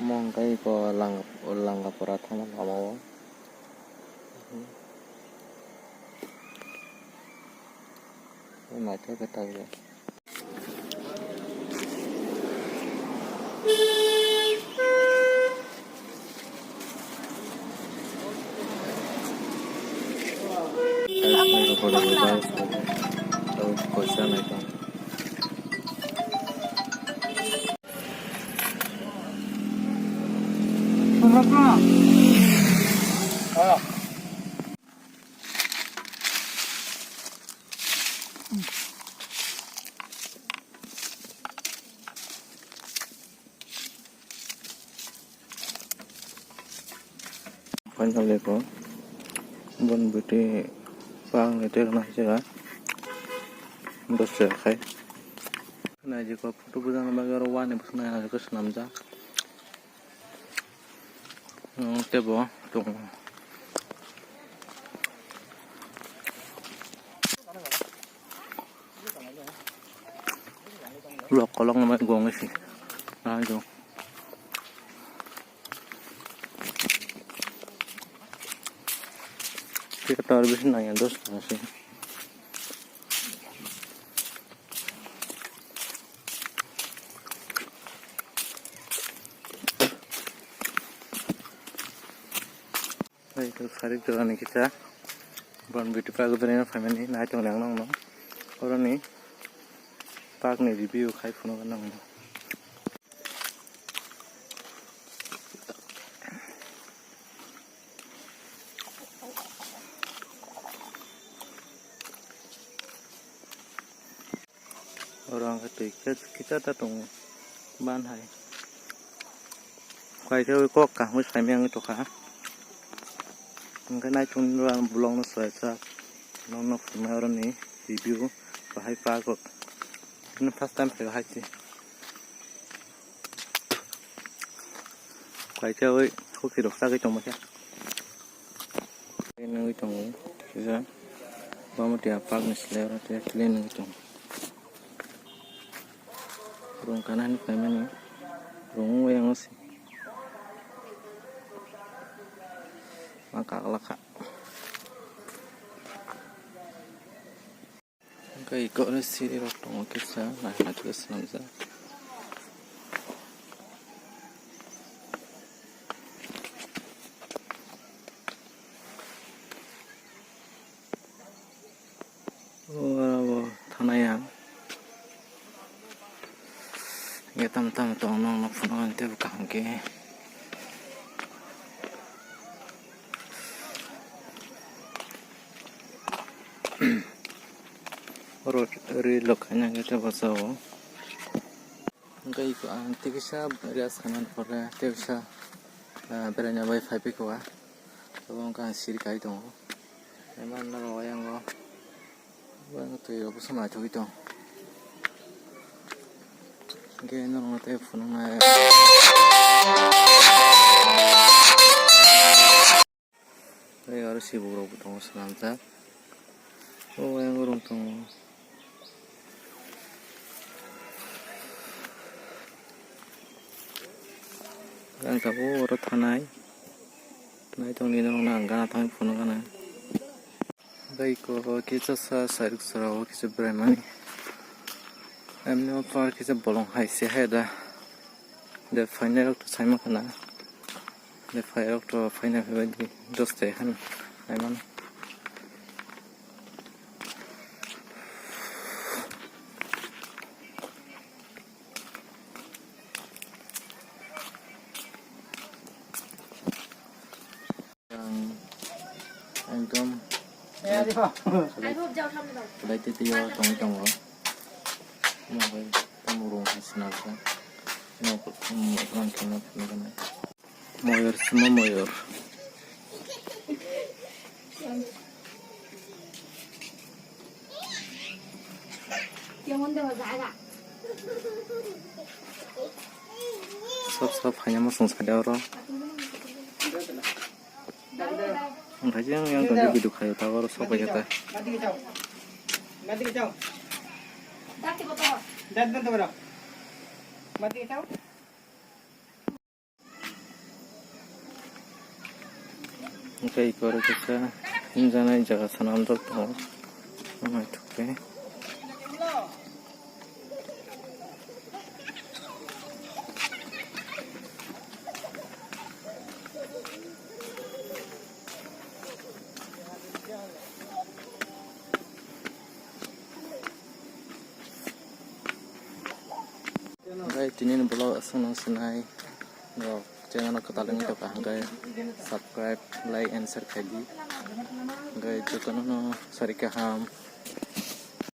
Mongkai ko langga pora thama lamawo. Mate kata ya. Ko pora guys. Tahu kosa naik kan. Finally ko bon bete pang nete na jaga dosre khai na je ko photo bujana bagar wane busna na ko snamja tebo tung lok kolong na gong sih na jo kita taruh di sini ya dos masih itu hari jalan kita bon beauty park udah family naik tong lang nong orang nih park nih review kai puno kan nong orang ketika kita datang ban hai quay theo có cả một cái miếng to khá cái này chúng là blog nó sợi sa nó phải mấy orang này review và hay pha có nó first time phải hay chứ quay theo ấy có khi đọc ra cái trồng mà chứ lên cái trồng cái gì bao một tiap park nih selera tiap lên cái trồng rong kanan phải mana rong yang sih maka laka cái cỡ nó xí đi vào trong cái giá này là chưa xong ra thằng cái tâm tông nó phụ nó tiếp cận cái rồi relok hanya kita pasau cái ko anti kisa rias kanan pora teksa beranya wifi pe ko abang kan sir kai dong emang no yang go bang tu yo busa ma tu itu cái nó telepon này đây harus sibuk robot dong senang oh yang beruntung kan tahu orang tanai naik tong ini orang nggak tahu pun kan baik kalau kita sari serau kita berani emni apa kita bolong hai sih ada the final to sama kana the final to final di doste kan emang anh cơm đây tiêu trong đó mà vậy tao mua rong hay nào cả nó cũng một con cái này moyor semua moyor sop hanya masuk saja orang thấy chứ em còn đi bị đục hay tao có sop vậy ta Hingga ikor kita hinjanai jaga sanam dok dong. Namai tuke. Hingga tinin blog senang senai. Dok channel ko talang dok hingga subscribe, like and share kaji. Hingga itu kono no sarika ham.